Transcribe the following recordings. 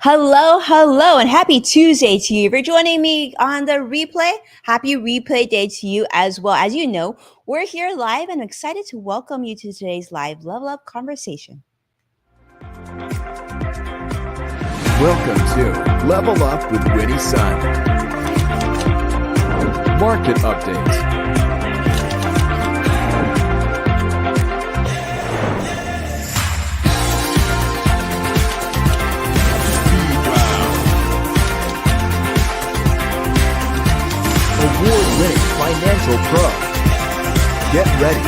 Hello, hello, and happy Tuesday to you. For joining me on the replay, happy replay day to you as well. As you know, we're here live and excited to welcome you to today's live level up conversation. Welcome to Level Up with Winnie Sun. Market update. Award-winning financial pro. Get ready.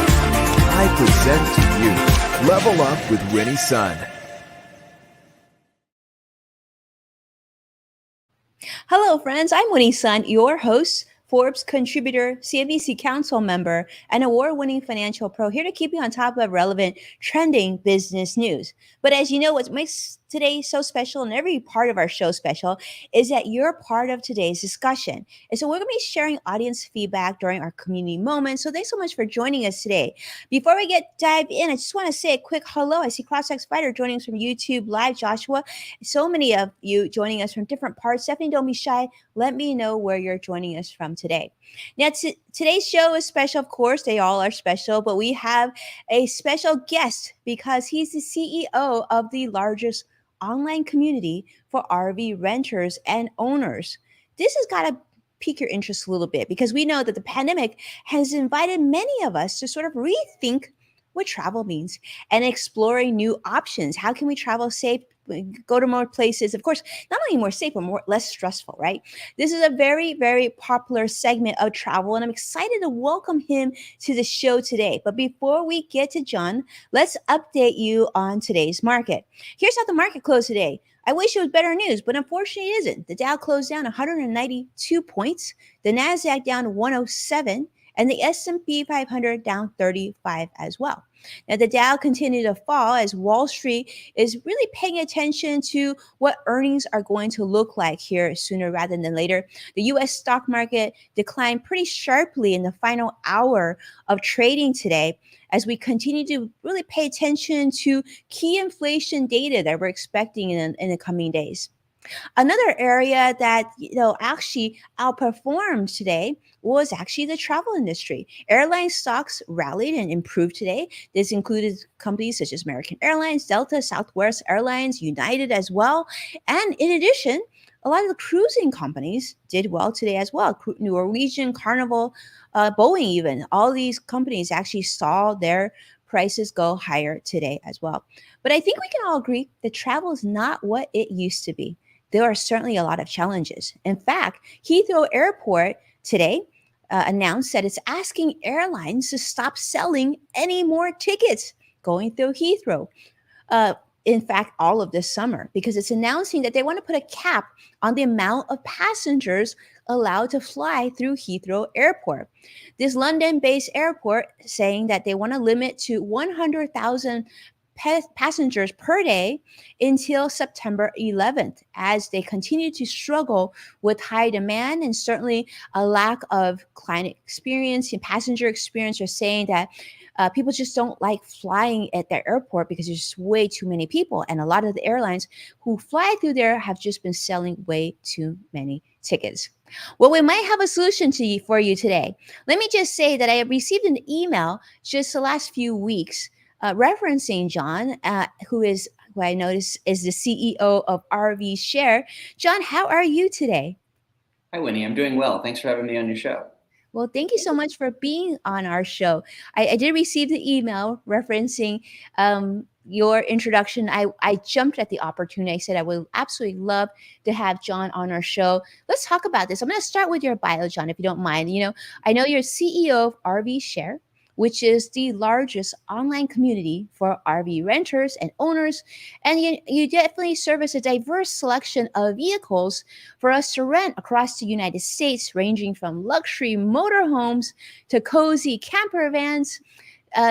I present to you Level Up with Winnie Sun. Hello, friends. I'm Winnie Sun, your host, Forbes contributor, CNBC Council member, and award-winning financial pro, here to keep you on top of relevant, trending business news. But as you know, what makes today so special and every part of our show special is that you're part of today's discussion. And so we're going to be sharing audience feedback during our community moment. So thanks so much for joining us today. Before we dive in, I just want to say a quick hello. I see CrossX Spider joining us from YouTube Live, Joshua. So many of you joining us from different parts. Definitely don't be shy. Let me know where you're joining us from today. Now, today's show is special. Of course, they all are special, but we have a special guest because he's the CEO of the largest online community for RV renters and owners. This has got to pique your interest a little bit because we know that the pandemic has invited many of us to sort of rethink what travel means and exploring new options. How can we travel safe? Go to more places, of course, not only more safe, but less stressful, right? This is a very, very popular segment of travel, and I'm excited to welcome him to the show today. But before we get to Jon, let's update you on today's market. Here's how the market closed today. I wish it was better news, but unfortunately it isn't. The Dow closed down 192 points, the Nasdaq down 107, and the S&P 500 down 35 as well. Now, the Dow continued to fall as Wall Street is really paying attention to what earnings are going to look like here sooner rather than later. The U.S. stock market declined pretty sharply in the final hour of trading today as we continue to really pay attention to key inflation data that we're expecting in the coming days. Another area that actually outperformed today was actually the travel industry. Airline stocks rallied and improved today. This included companies such as American Airlines, Delta, Southwest Airlines, United as well. And in addition, a lot of the cruising companies did well today as well. Norwegian, Carnival, Boeing even. All these companies actually saw their prices go higher today as well. But I think we can all agree that travel is not what it used to be. There are certainly a lot of challenges. In fact, Heathrow Airport today announced that it's asking airlines to stop selling any more tickets going through Heathrow. In fact, all of this summer, because it's announcing that they want to put a cap on the amount of passengers allowed to fly through Heathrow Airport. This London-based airport saying that they want to limit to 100,000 passengers per day until September 11th, as they continue to struggle with high demand and certainly a lack of client experience and passenger experience. They're saying that people just don't like flying at their airport because there's just way too many people. And a lot of the airlines who fly through there have just been selling way too many tickets. Well, we might have a solution for you today. Let me just say that I have received an email just the last few weeks referencing Jon, who I notice is the CEO of RVshare. Jon, how are you today? Hi, Winnie. I'm doing well. Thanks for having me on your show. Well, thank you so much for being on our show. I did receive the email referencing your introduction. I jumped at the opportunity. I said I would absolutely love to have Jon on our show. Let's talk about this. I'm going to start with your bio, Jon, if you don't mind. I know you're CEO of RVshare, which is the largest online community for RV renters and owners. And you definitely service a diverse selection of vehicles for us to rent across the United States, ranging from luxury motorhomes to cozy camper vans.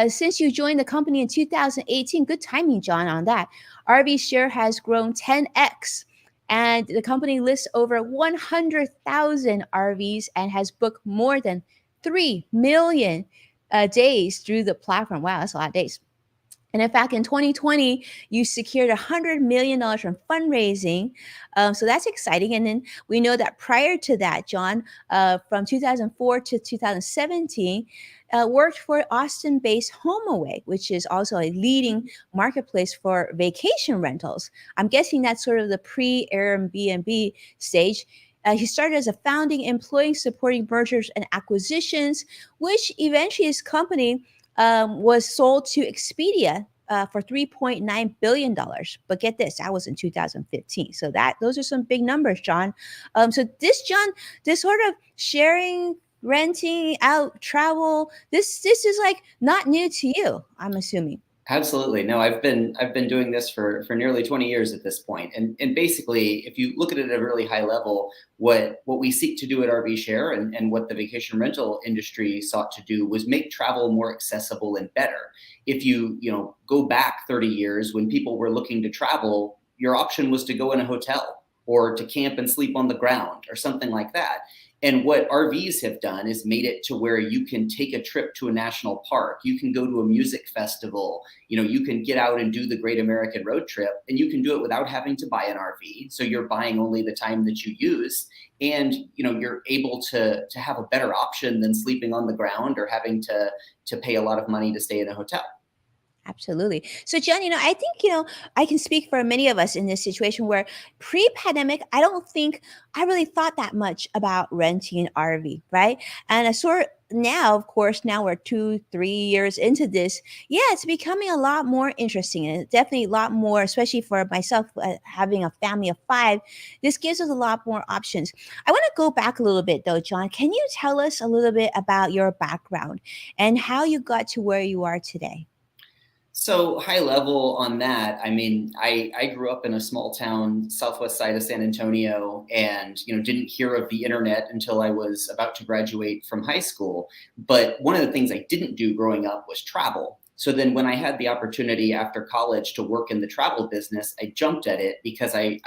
Since you joined the company in 2018, good timing, Jon, on that, RVshare has grown 10x. And the company lists over 100,000 RVs and has booked more than 3 million days through the platform. Wow, that's a lot of days. And in fact, in 2020, you secured $100 million from fundraising. So that's exciting. And then we know that prior to that, John, from 2004 to 2017, worked for Austin based HomeAway, which is also a leading marketplace for vacation rentals. I'm guessing that's sort of the pre Airbnb stage. He started as a founding employee supporting mergers and acquisitions, which eventually his company was sold to Expedia for $3.9 billion. But get this, that was in 2015. So those are some big numbers, John. So John, this sort of sharing, renting out, travel, this is like not new to you, I'm assuming. Absolutely. No, I've been doing this for nearly 20 years at this point. And basically, if you look at it at a really high level, what we seek to do at RVshare and what the vacation rental industry sought to do was make travel more accessible and better. If you go back 30 years when people were looking to travel, your option was to go in a hotel or to camp and sleep on the ground or something like that. And what RVs have done is made it to where you can take a trip to a national park, you can go to a music festival, you can get out and do the Great American Road Trip, and you can do it without having to buy an RV. So you're buying only the time that you use, and you're able to have a better option than sleeping on the ground or having to pay a lot of money to stay in a hotel. Absolutely. So, John, I think, I can speak for many of us in this situation where pre-pandemic, I don't think I really thought that much about renting an RV, right? And I sort of now, of course, now we're 2, 3 years into this. Yeah, it's becoming a lot more interesting, and definitely a lot more, especially for myself, having a family of 5. This gives us a lot more options. I want to go back a little bit, though, John. Can you tell us a little bit about your background and how you got to where you are today? So high level on that, I mean, I grew up in a small town, southwest side of San Antonio, and didn't hear of the internet until I was about to graduate from high school. But one of the things I didn't do growing up was travel. So then when I had the opportunity after college to work in the travel business, I jumped at it because I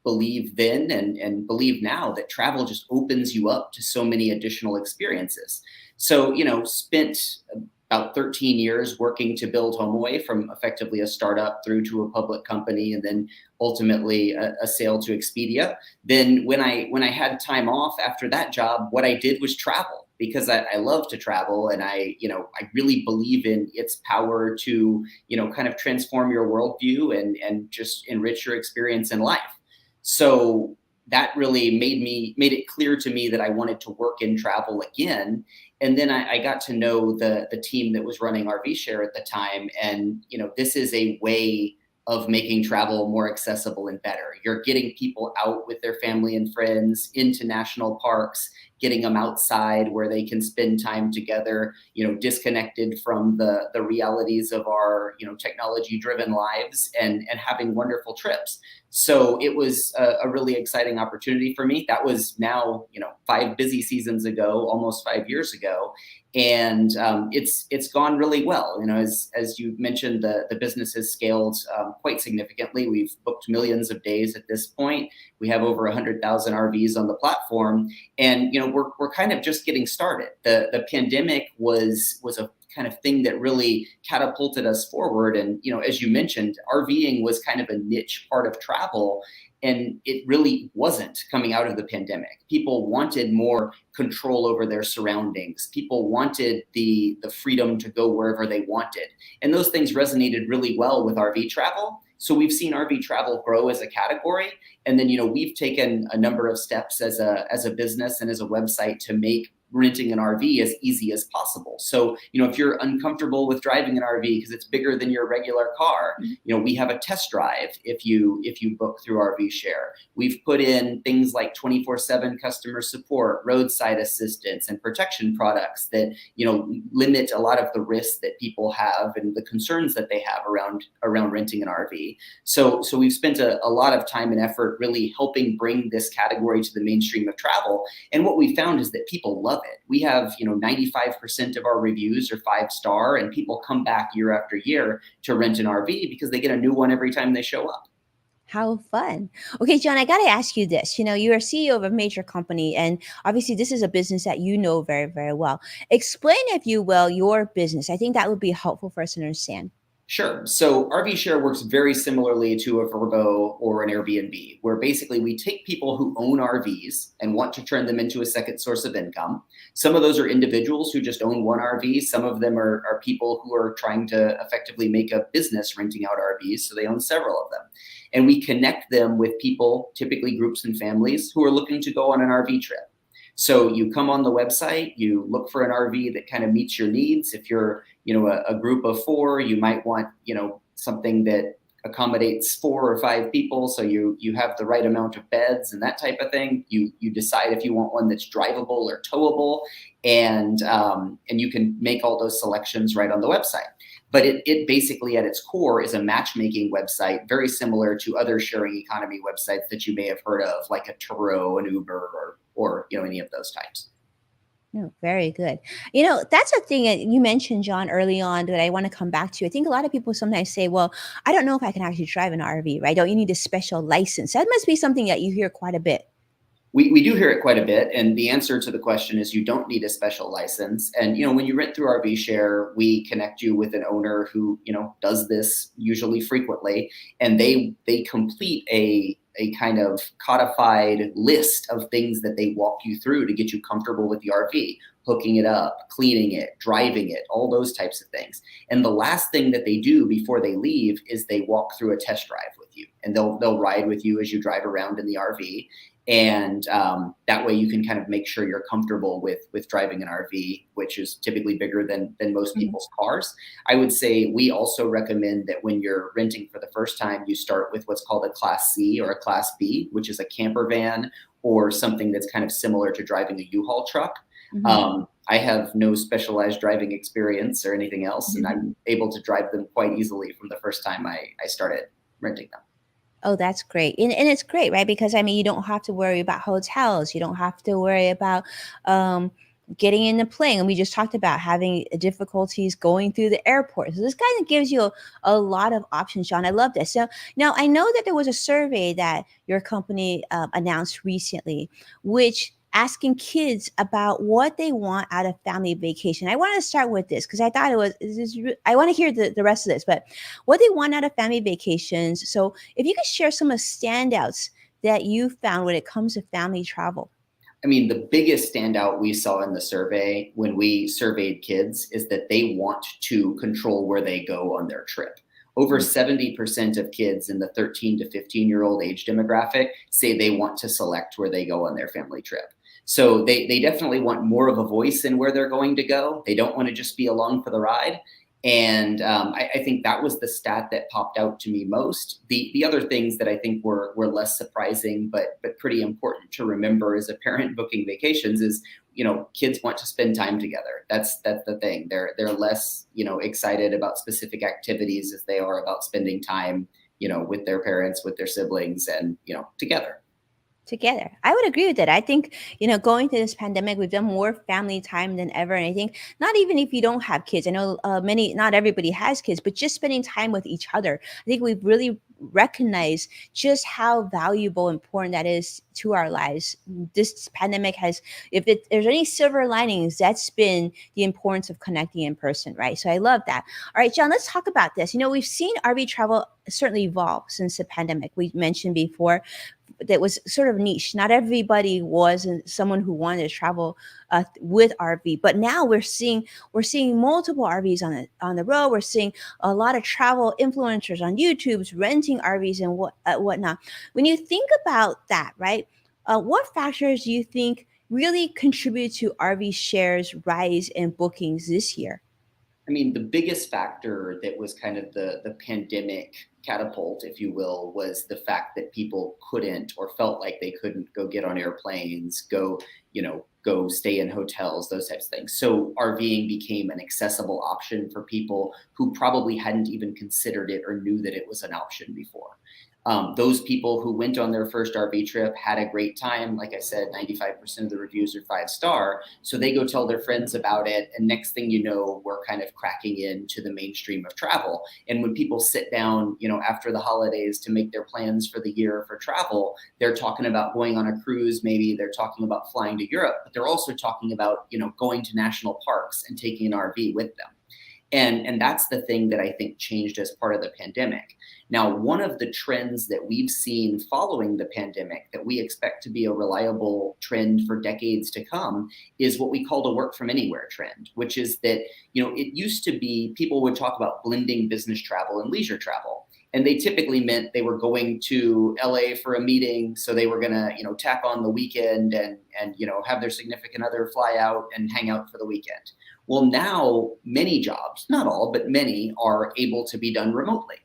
believe then and believe now that travel just opens you up to so many additional experiences. So, spent about 13 years working to build HomeAway from effectively a startup through to a public company, and then ultimately a sale to Expedia. Then when I had time off after that job, what I did was travel because I love to travel, and I really believe in its power to kind of transform your worldview and just enrich your experience in life. So that really made it clear to me that I wanted to work in travel again. And then I got to know the team that was running RVshare at the time. And, this is a way of making travel more accessible and better. You're getting people out with their family and friends into national parks, getting them outside where they can spend time together, disconnected from the realities of our, technology driven lives and having wonderful trips. So it was a really exciting opportunity for me. That was now, 5 busy seasons ago, almost 5 years ago. And it's gone really well. As you mentioned, the business has scaled quite significantly. We've booked millions of days at this point. We have over 100,000 RVs on the platform, and we're kind of just getting started. The pandemic was a kind of thing that really catapulted us forward. And as you mentioned, RVing was kind of a niche part of travel. And it really wasn't coming out of the pandemic. People wanted more control over their surroundings. People wanted the freedom to go wherever they wanted. And those things resonated really well with RV travel. So we've seen RV travel grow as a category. And then, we've taken a number of steps as a business and as a website to make renting an RV as easy as possible. So, if you're uncomfortable with driving an RV because it's bigger than your regular car, we have a test drive if you book through RVshare. We've put in things like 24/7 customer support, roadside assistance, and protection products that, limit a lot of the risks that people have and the concerns that they have around renting an RV. So we've spent a lot of time and effort really helping bring this category to the mainstream of travel. And what we found is that people love it. We have, 95% of our reviews are 5-star, and people come back year after year to rent an RV because they get a new one every time they show up. How fun. Okay, John, I got to ask you this. You're a CEO of a major company, and obviously this is a business that you know very, very well. Explain, if you will, your business. I think that would be helpful for us to understand. Sure. So RVshare works very similarly to a Vrbo or an Airbnb, where basically we take people who own RVs and want to turn them into a second source of income. Some of those are individuals who just own one RV. Some of them are people who are trying to effectively make a business renting out RVs, so they own several of them. And we connect them with people, typically groups and families, who are looking to go on an RV trip. So you come on the website, you look for an RV that kind of meets your needs. If you're, a group of 4, you might want, something that accommodates 4 or 5 people. So you have the right amount of beds and that type of thing. You decide if you want one that's drivable or towable, and you can make all those selections right on the website. But it basically at its core is a matchmaking website, very similar to other sharing economy websites that you may have heard of, like a Turo, an Uber, or any of those types. No, very good. That's a thing that you mentioned, John, early on that I want to come back to. I think a lot of people sometimes say, well, I don't know if I can actually drive an RV, right? Don't you need a special license? That must be something that you hear quite a bit. We do hear it quite a bit. And the answer to the question is you don't need a special license. And, when you rent through RVshare, we connect you with an owner who, does this usually frequently. And they complete a kind of codified list of things that they walk you through to get you comfortable with the RV, hooking it up, cleaning it, driving it, all those types of things. And the last thing that they do before they leave is they walk through a test drive with you, and they'll ride with you as you drive around in the RV. And that way you can kind of make sure you're comfortable with driving an RV, which is typically bigger than most people's cars. I would say we also recommend that when you're renting for the first time, you start with what's called a Class C or a Class B, which is a camper van or something that's kind of similar to driving a U-Haul truck. I have no specialized driving experience or anything else, and I'm able to drive them quite easily from the first time I started renting them. Oh, that's great. And it's great, right? Because you don't have to worry about hotels. You don't have to worry about getting in the plane. And we just talked about having difficulties going through the airport. So this kind of gives you a lot of options, John. I love this. So now I know that there was a survey that your company announced recently, which asking kids about what they want out of family vacation. I want to start with this because I thought I want to hear the rest of this, but what they want out of family vacations. So if you could share some of the standouts that you found when it comes to family travel. The biggest standout we saw in the survey when we surveyed kids is that they want to control where they go on their trip. Over 70% of kids in the 13 to 15-year-old age demographic say they want to select where they go on their family trip. So they definitely want more of a voice in where they're going to go. They don't want to just be along for the ride. And I think that was the stat that popped out to me most. The other things that I think were less surprising, but pretty important to remember as a parent booking vacations is, kids want to spend time together. That's the thing. They're less, excited about specific activities as they are about spending time, with their parents, with their siblings, and, together. I would agree with that. I think, going through this pandemic, we've done more family time than ever. And I think not even if you don't have kids, I know not everybody has kids, but just spending time with each other. I think we've really recognized just how valuable, important that is to our lives. This pandemic has, if there's any silver linings, that's been the importance of connecting in person, right? So I love that. All right, John, let's talk about this. We've seen RV travel certainly evolve since the pandemic. We mentioned before that was sort of niche. Not everybody was someone who wanted to travel with RV, but now we're seeing multiple RVs on the road. We're seeing a lot of travel influencers on YouTube's renting RVs and whatnot. When you think about that, right? What factors do you think really contribute to RVshare's rise in bookings this year? The biggest factor that was kind of the pandemic catapult, if you will, was the fact that people couldn't or felt like they couldn't go get on airplanes, go stay in hotels, those types of things. So RVing became an accessible option for people who probably hadn't even considered it or knew that it was an option before. Those people who went on their first RV trip had a great time. Like I said, 95% of the reviews are 5-star. So they go tell their friends about it. And next thing you know, we're kind of cracking into the mainstream of travel. And when people sit down, after the holidays to make their plans for the year for travel, they're talking about going on a cruise. Maybe they're talking about flying to Europe, but they're also talking about, going to national parks and taking an RV with them. And that's the thing that I think changed as part of the pandemic. Now, one of the trends that we've seen following the pandemic that we expect to be a reliable trend for decades to come is what we call the work from anywhere trend, which is that, it used to be people would talk about blending business travel and leisure travel. And they typically meant they were going to LA for a meeting. So they were going to, tack on the weekend and have their significant other fly out and hang out for the weekend. Well, now many jobs, not all, but many are able to be done remotely.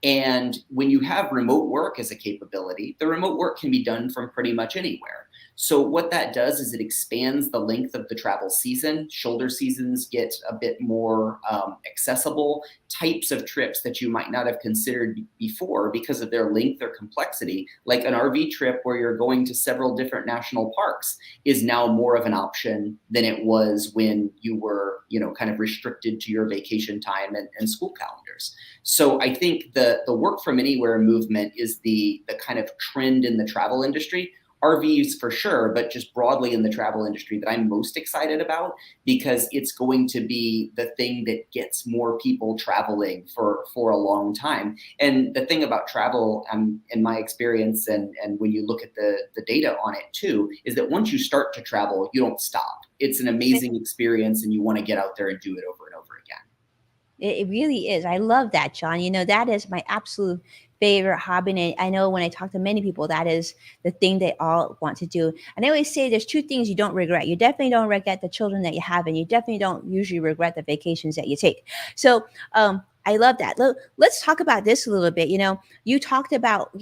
And when you have remote work as a capability, the remote work can be done from pretty much anywhere. So what that does is it expands the length of the travel season. Shoulder seasons get a bit more accessible. Types of trips that you might not have considered before because of their length or complexity, like an RV trip where you're going to several different national parks, is now more of an option than it was when you were, kind of restricted to your vacation time and school calendars. So I think the work from anywhere movement is the kind of trend in the travel industry. RVs for sure, but just broadly in the travel industry that I'm most excited about, because it's going to be the thing that gets more people traveling for a long time. And the thing about travel, in my experience, and when you look at the data on it too, is that once you start to travel, you don't stop. It's an amazing experience and you want to get out there and do it over and over again. It really is. I love that, Jon. That is my absolute favorite hobby. And I know when I talk to many people, that is the thing they all want to do. And I always say there's two things you don't regret. You definitely don't regret the children that you have, and you definitely don't usually regret the vacations that you take. So I love that. Let's talk about this a little bit. You talked about,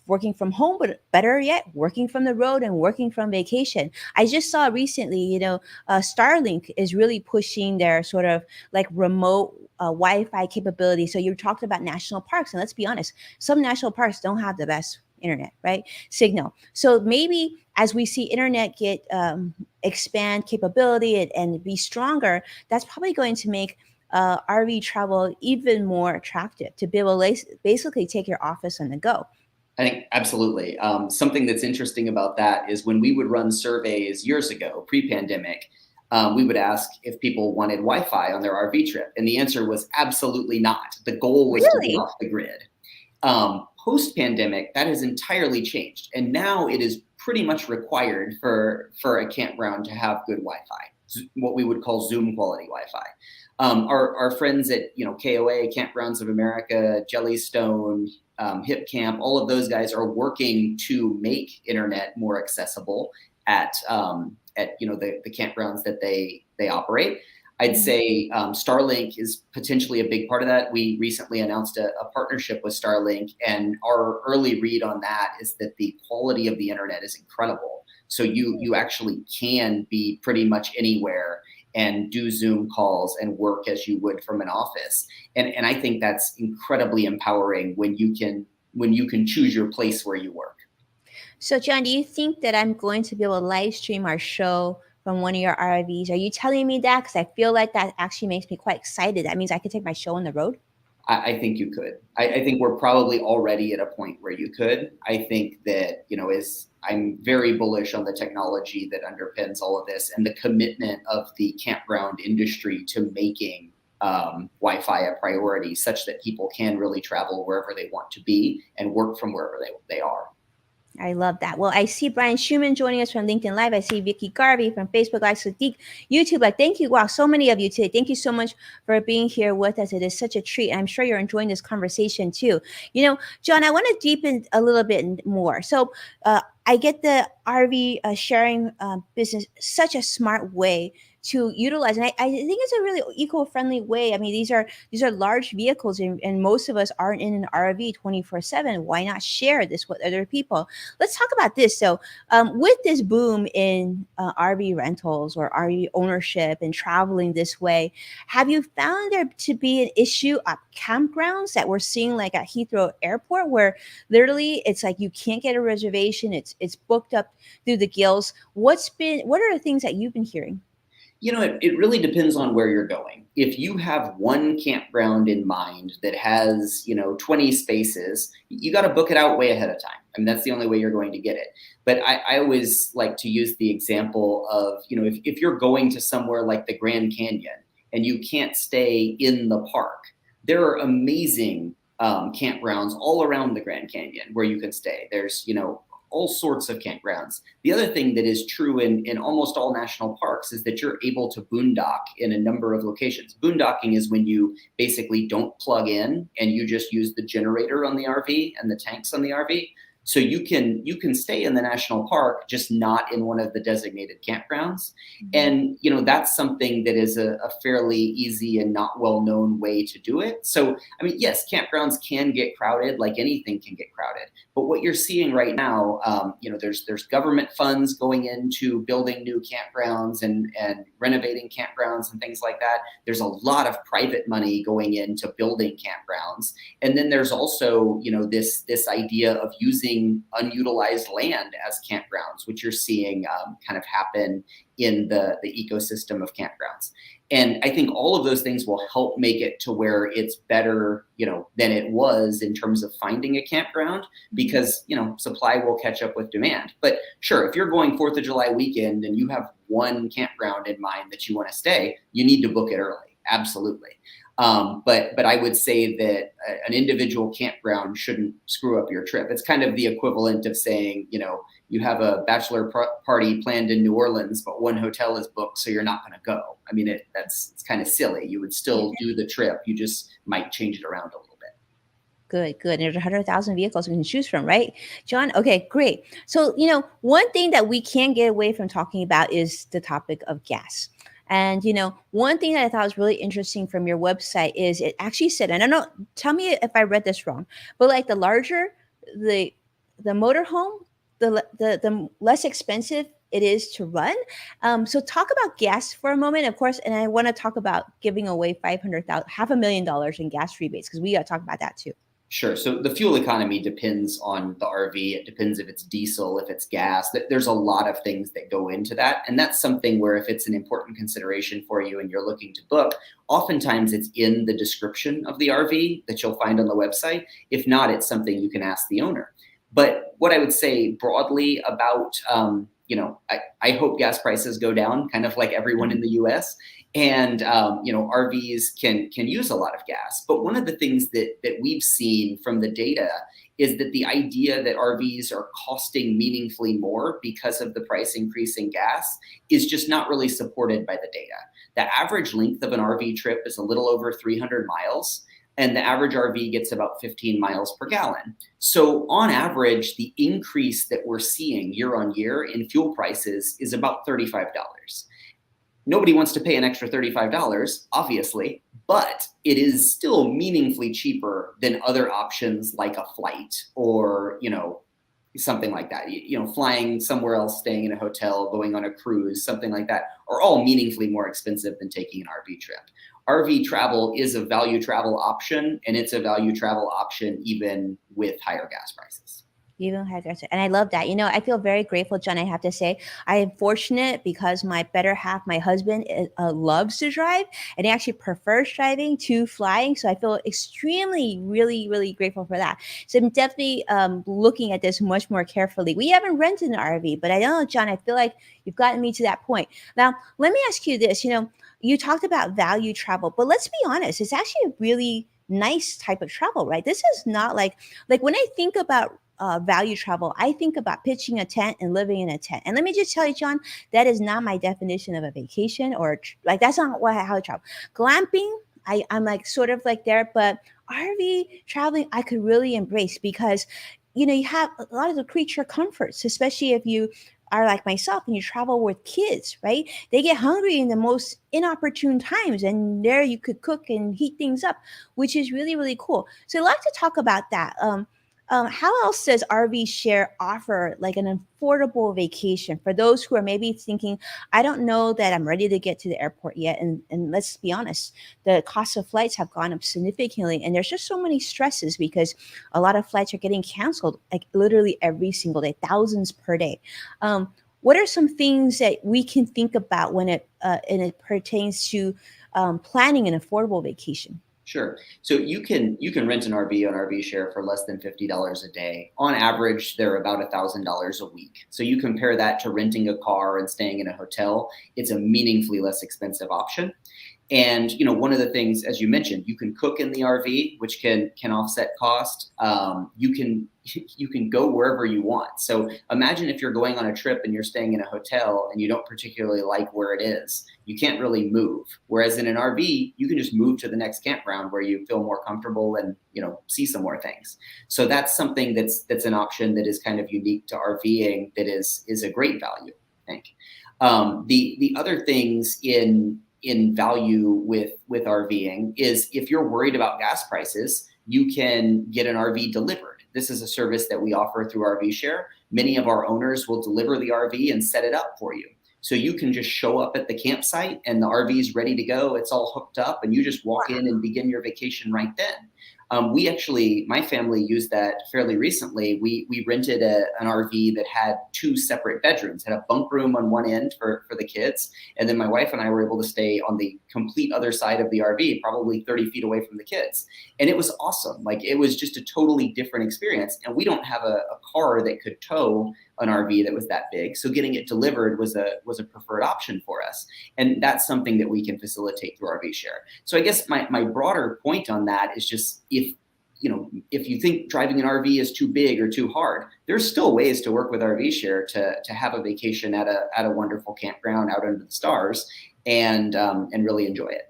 working from home, but better yet, working from the road and working from vacation. I just saw recently, Starlink is really pushing their sort of like remote Wi-Fi capability. So you talked about national parks, and let's be honest, some national parks don't have the best internet, right? Signal. So maybe as we see internet get expand capability and be stronger, that's probably going to make RV travel even more attractive to be able to basically take your office on the go. I think absolutely. Something that's interesting about that is when we would run surveys years ago, pre-pandemic, we would ask if people wanted Wi-Fi on their RV trip. And the answer was absolutely not. The goal was to get off the grid. Post-pandemic, that has entirely changed. And now it is pretty much required for a campground to have good Wi-Fi, what we would call Zoom quality Wi-Fi. Our friends at KOA, Campgrounds of America, Jellystone, Hip Camp, all of those guys are working to make internet more accessible at the campgrounds that they operate. I'd say Starlink is potentially a big part of that. We recently announced a partnership with Starlink, and our early read on that is that the quality of the internet is incredible. So you actually can be pretty much anywhere and do Zoom calls and work as you would from an office. And I think that's incredibly empowering when you can choose your place where you work. So Jon, do you think that I'm going to be able to live stream our show from one of your RVs? Are you telling me that? Because I feel like that actually makes me quite excited. That means I could take my show on the road. I think you could. I think we're probably already at a point where you could. I think that, I'm very bullish on the technology that underpins all of this and the commitment of the campground industry to making Wi-Fi a priority such that people can really travel wherever they want to be and work from wherever they are. I love that. Well, I see Brian Schumann joining us from LinkedIn Live. I see Vicky Garvey from Facebook Live, Sadiq, YouTube. Thank you. Wow, so many of you today. Thank you so much for being here with us. It is such a treat. I'm sure you're enjoying this conversation too. Jon, I want to deepen a little bit more. So I get the RV sharing business, such a smart way to utilize. And I think it's a really eco-friendly way. I mean, these are large vehicles, and most of us aren't in an RV 24/7. Why not share this with other people? Let's talk about this. So with this boom in RV rentals or RV ownership and traveling this way, have you found there to be an issue at campgrounds that we're seeing like at Heathrow Airport, where literally it's like you can't get a reservation, it's booked up through the gills? What are the things that you've been hearing? It really depends on where you're going. If you have one campground in mind that has, 20 spaces, you got to book it out way ahead of time. I mean, that's the only way you're going to get it. But I always like to use the example of, if you're going to somewhere like the Grand Canyon and you can't stay in the park, there are amazing campgrounds all around the Grand Canyon where you can stay. There's, all sorts of campgrounds. The other thing that is true in almost all national parks is that you're able to boondock in a number of locations. Boondocking is when you basically don't plug in and you just use the generator on the RV and the tanks on the RV. So you can stay in the national park, just not in one of the designated campgrounds. And, that's something that is a fairly easy and not well-known way to do it. So, yes, campgrounds can get crowded, like anything can get crowded. But what you're seeing right now, there's government funds going into building new campgrounds and renovating campgrounds and things like that. There's a lot of private money going into building campgrounds. And then there's also, this idea of using unutilized land as campgrounds, which you're seeing kind of happen in the ecosystem of campgrounds. And I think all of those things will help make it to where it's better, than it was in terms of finding a campground, because, supply will catch up with demand. But sure, if you're going 4th of July weekend and you have one campground in mind that you want to stay, you need to book it early. Absolutely. But I would say that an individual campground shouldn't screw up your trip. It's kind of the equivalent of saying, you have a bachelor party planned in New Orleans, but one hotel is booked, so you're not going to go. It's kind of silly. You would still do the trip. You just might change it around a little bit. Good. And there's 100,000 vehicles we can choose from, right? Jon, okay, great. So, one thing that we can't get away from talking about is the topic of gas. And, one thing that I thought was really interesting from your website is it actually said, and I don't know, tell me if I read this wrong, but like the larger the motorhome, the less expensive it is to run. So talk about gas for a moment, of course, and I want to talk about giving away $500,000 in gas rebates, because we got to talk about that too. Sure. So the fuel economy depends on the RV. It depends if it's diesel, if it's gas. There's a lot of things that go into that. And that's something where if it's an important consideration for you and you're looking to book, oftentimes it's in the description of the RV that you'll find on the website. If not, it's something you can ask the owner. But what I would say broadly about, I hope gas prices go down, kind of like everyone in the US. And, RVs can use a lot of gas. But one of the things that we've seen from the data is that the idea that RVs are costing meaningfully more because of the price increase in gas is just not really supported by the data. The average length of an RV trip is a little over 300 miles. And the average RV gets about 15 miles per gallon. So on average, the increase that we're seeing year on year in fuel prices is about $35. Nobody wants to pay an extra $35, obviously, but it is still meaningfully cheaper than other options like a flight or, something like that. Flying somewhere else, staying in a hotel, going on a cruise, something like that, are all meaningfully more expensive than taking an RV trip. RV travel is a value travel option, and it's a value travel option even with higher gas prices. And I love that. I feel very grateful, Jon. I have to say, I am fortunate because my better half, my husband, loves to drive, and he actually prefers driving to flying. So I feel extremely, really, really grateful for that. So I'm definitely looking at this much more carefully. We haven't rented an RV, but I don't know, Jon, I feel like you've gotten me to that point. Now, let me ask you this. You talked about value travel, but let's be honest, it's actually a really nice type of travel, right? This is not like when I think about value travel, I think about pitching a tent and living in a tent. And let me just tell you, Jon, that is not my definition of a vacation, or that's not how I travel. Glamping, I'm like sort of like there, but RV traveling, I could really embrace because, you have a lot of the creature comforts, especially if you are like myself and you travel with kids, right? They get hungry in the most inopportune times, and there you could cook and heat things up, which is really, really cool. So I'd like to talk about that. How else does RVshare offer like an affordable vacation for those who are maybe thinking, I don't know that I'm ready to get to the airport yet. And let's be honest, the cost of flights have gone up significantly. And there's just so many stresses because a lot of flights are getting canceled like literally every single day, thousands per day. What are some things that we can think about when it pertains to planning an affordable vacation? Sure. So you can rent an RV on RVshare for less than $50 a day. On average, they're about $1,000 a week. So you compare that to renting a car and staying in a hotel, it's a meaningfully less expensive option. And, one of the things, as you mentioned, you can cook in the RV, which can offset cost. You can go wherever you want. So imagine if you're going on a trip and you're staying in a hotel and you don't particularly like where it is, you can't really move. Whereas in an RV, you can just move to the next campground where you feel more comfortable and, see some more things. So that's something that's an option that is kind of unique to RVing that is a great value, I think. The other things in value with RVing is if you're worried about gas prices, you can get an RV delivered. This is a service that we offer through RVshare. Many of our owners will deliver the RV and set it up for you. So you can just show up at the campsite and the RV is ready to go. It's all hooked up and you just walk in and begin your vacation right then. My family used that fairly recently. We rented an RV that had 2 separate bedrooms, had a bunk room on one end for the kids. And then my wife and I were able to stay on the complete other side of the RV, probably 30 feet away from the kids. And it was awesome. Like, it was just a totally different experience. And we don't have a car that could tow an RV that was that big. So getting it delivered was a preferred option for us. And that's something that we can facilitate through RVshare. So I guess my broader point on that is just if you think driving an RV is too big or too hard, there's still ways to work with RVshare to have a vacation at a wonderful campground out under the stars and really enjoy it.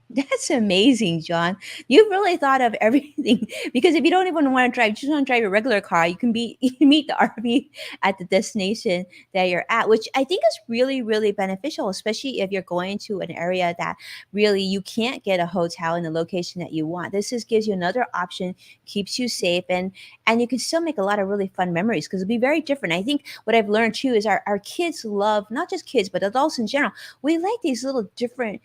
That's amazing, John. You've really thought of everything because if you don't even want to drive, just want to drive your regular car, you can meet the RV at the destination that you're at, which I think is really, really beneficial, especially if you're going to an area that really you can't get a hotel in the location that you want. This gives you another option, keeps you safe, and you can still make a lot of really fun memories because it'll be very different. I think what I've learned too is our kids love, not just kids, but adults in general. We like these little different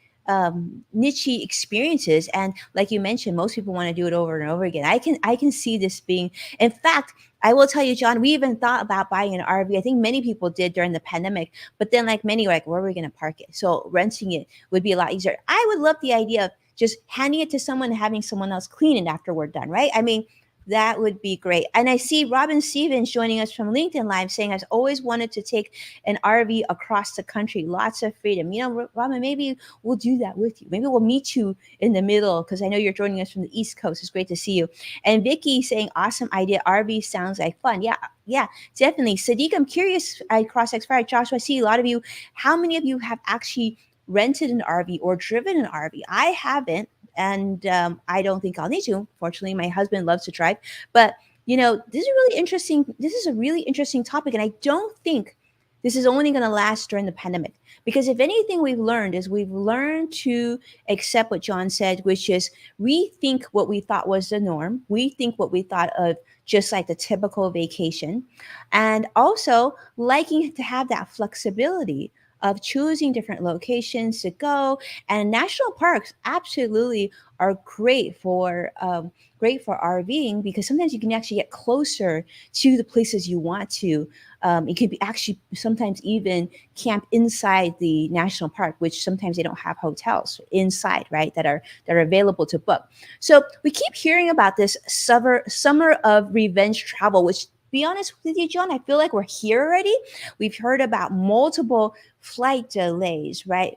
niche experiences, and like you mentioned, most people want to do it over and over again. I can see this being, in fact, I will tell you, John, we even thought about buying an RV. I think many people did during the pandemic, but then like many were like, where are we going to park it? So renting it would be a lot easier. I would love the idea of just handing it to someone and having someone else clean it after we're done, right? I mean, that would be great. And I see Robin Stevens joining us from LinkedIn Live saying, I've always wanted to take an RV across the country. Lots of freedom. Robin, maybe we'll do that with you. Maybe we'll meet you in the middle because I know you're joining us from the East Coast. It's great to see you. And Vicky saying, awesome idea. RV sounds like fun. Yeah, definitely. Sadiq, I'm curious. I cross-expired. Joshua, I see a lot of you. How many of you have actually rented an RV or driven an RV? I haven't. And I don't think I'll need to. Fortunately, my husband loves to drive. But, this is really interesting. This is a really interesting topic. And I don't think this is only going to last during the pandemic. Because if anything we've learned to accept what John said, which is rethink what we thought was the norm. We think what we thought of just like the typical vacation. And also liking to have that flexibility of choosing different locations to go. And national parks absolutely are great for RVing because sometimes you can actually get closer to the places you want to. It could be actually sometimes even camp inside the national park, which sometimes they don't have hotels inside, right? That are available to book. So we keep hearing about this summer of revenge travel, which, be honest with you, John, I feel like we're here already. We've heard about multiple flight delays, right?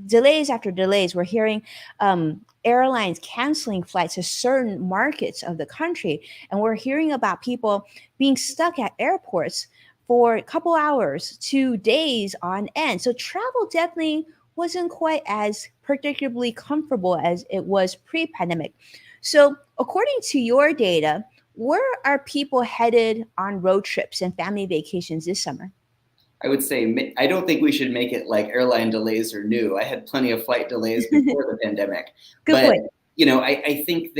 Delays after delays. We're hearing airlines canceling flights to certain markets of the country. And we're hearing about people being stuck at airports for a couple hours to days on end. So travel definitely wasn't quite as predictably comfortable as it was pre-pandemic. So according to your data, where are people headed on road trips and family vacations this summer? I would say, I don't think we should make it like airline delays are new. I had plenty of flight delays before the pandemic. Good point. I think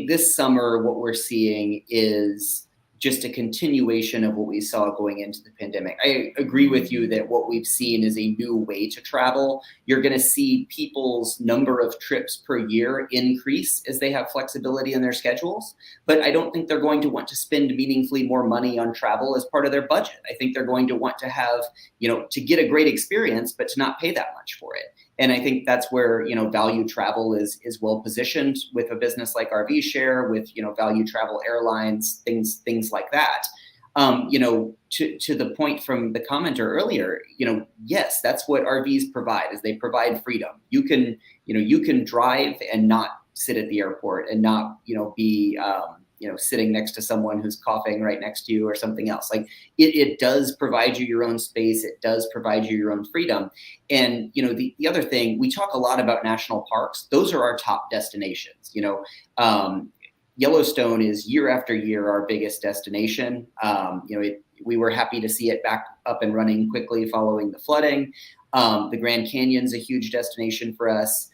this summer, what we're seeing is just a continuation of what we saw going into the pandemic. I agree with you that what we've seen is a new way to travel. You're going to see people's number of trips per year increase as they have flexibility in their schedules. But I don't think they're going to want to spend meaningfully more money on travel as part of their budget. I think they're going to want to have, to get a great experience, but to not pay that much for it. And I think that's where, value travel is well positioned with a business like RVshare, with, value travel airlines, things like that. To the point from the commenter earlier, yes, that's what RVs provide, is they provide freedom. You can drive and not sit at the airport and not, be, sitting next to someone who's coughing right next to you or something else. Like it does provide you your own space. It does provide you your own freedom. And, the other thing, we talk a lot about national parks. Those are our top destinations. Yellowstone is year after year our biggest destination. We were happy to see it back up and running quickly following the flooding. The Grand Canyon's a huge destination for us.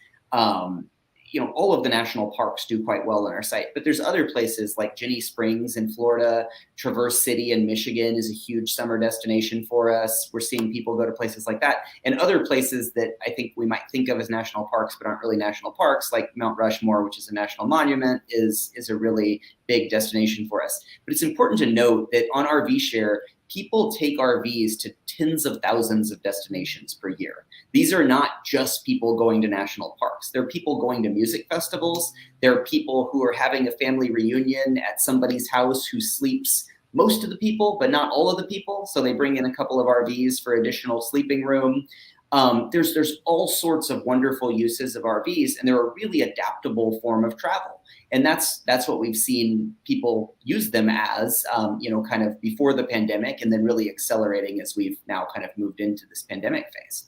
All of the national parks do quite well on our site, but there's other places like Ginny Springs in Florida, Traverse City in Michigan is a huge summer destination for us. We're seeing people go to places like that, and other places that I think we might think of as national parks, but aren't really national parks, like Mount Rushmore, which is a national monument, is a really big destination for us. But it's important to note that on RVshare, people take RVs to tens of thousands of destinations per year. These are not just people going to national parks. They're people going to music festivals. They're people who are having a family reunion at somebody's house who sleeps most of the people, but not all of the people. So they bring in a couple of RVs for additional sleeping room. There's all sorts of wonderful uses of RVs, and they're a really adaptable form of travel. And that's what we've seen people use them as, kind of before the pandemic, and then really accelerating as we've now kind of moved into this pandemic phase.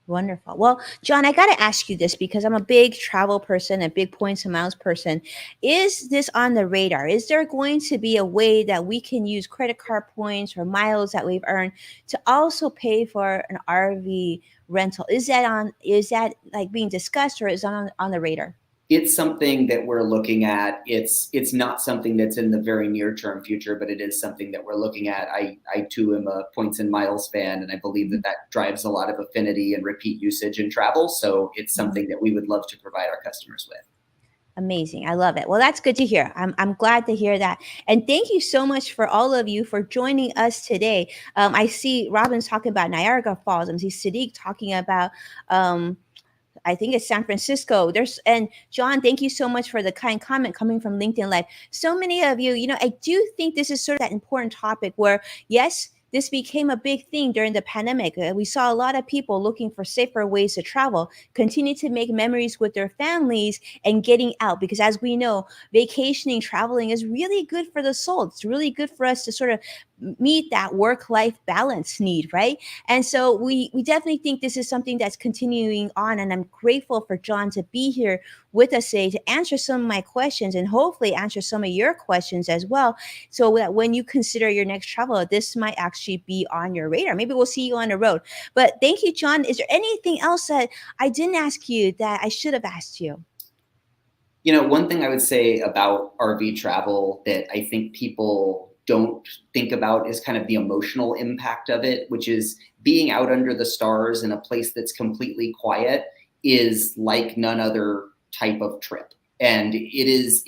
Wonderful. Well, Jon, I got to ask you this because I'm a big travel person, a big points and miles person. Is this on the radar? Is there going to be a way that we can use credit card points or miles that we've earned to also pay for an RV rental? Is that like being discussed, or is it on the radar? It's something that we're looking at. It's not something that's in the very near term future, but it is something that we're looking at. I too am a points and miles fan, and I believe that drives a lot of affinity and repeat usage in travel. So it's something that we would love to provide our customers with. Amazing. I love it. Well, that's good to hear. I'm glad to hear that. And thank you so much for all of you for joining us today. I see Robin's talking about Niagara Falls. I see Sadiq talking about I think it's San Francisco. And Jon, thank you so much for the kind comment coming from LinkedIn Live. So many of you, I do think this is sort of that important topic where, yes, this became a big thing during the pandemic. We saw a lot of people looking for safer ways to travel, continue to make memories with their families and getting out. Because as we know, vacationing, traveling is really good for the soul. It's really good for us to sort of meet that work-life balance need, right? And so we definitely think this is something that's continuing on. And I'm grateful for Jon to be here with us today to answer some of my questions and hopefully answer some of your questions as well. So that when you consider your next travel, this might actually be on your radar. Maybe we'll see you on the road. But thank you, Jon. Is there anything else that I didn't ask you that I should have asked you? One thing I would say about RV travel that I think people don't think about is kind of the emotional impact of it, which is being out under the stars in a place that's completely quiet is like none other type of trip. And it's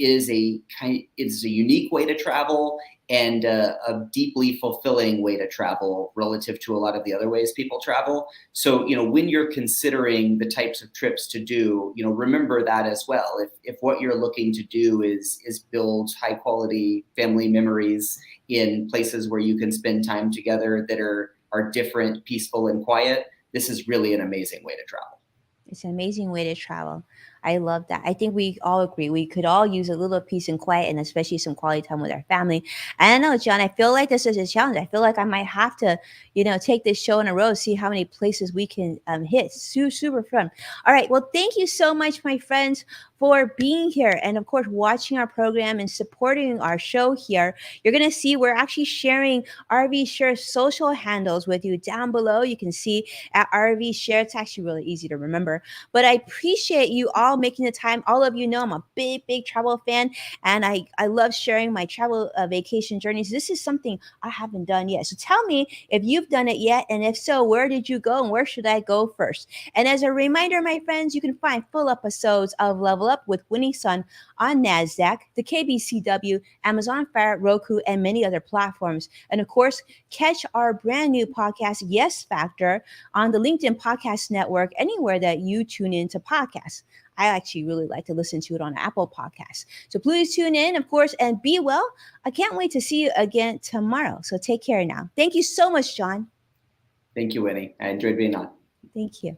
a unique way to travel and a deeply fulfilling way to travel relative to a lot of the other ways people travel. So, when you're considering the types of trips to do, remember that as well. If what you're looking to do is build high quality family memories in places where you can spend time together that are different, peaceful, and quiet, this is really an amazing way to travel. It's an amazing way to travel. I love that. I think we all agree. We could all use a little peace and quiet, and especially some quality time with our family. I don't know, Jon, I feel like this is a challenge. I feel like I might have to, take this show in a row, see how many places we can hit. Super fun. All right. Well, thank you so much, my friends, for being here and, of course, watching our program and supporting our show here. You're going to see we're actually sharing RVshare social handles with you down below. You can see at RVshare. It's actually really easy to remember. But I appreciate you all making the time. All of you know I'm a big travel fan, and I love sharing my travel vacation journeys. This is something I haven't done yet. So tell me if you've done it yet, and if so, where did you go and where should I go first? And as a reminder, my friends, you can find full episodes of Level Up with Winnie Sun on NASDAQ, the KBCW, Amazon Fire, Roku, and many other platforms. And of course, catch our brand new podcast, Yes Factor, on the LinkedIn Podcast Network, anywhere that you tune into podcasts. I actually really like to listen to it on Apple Podcasts. So please tune in, of course, and be well. I can't wait to see you again tomorrow. So take care now. Thank you so much, Jon. Thank you, Winnie. I enjoyed being on. Thank you.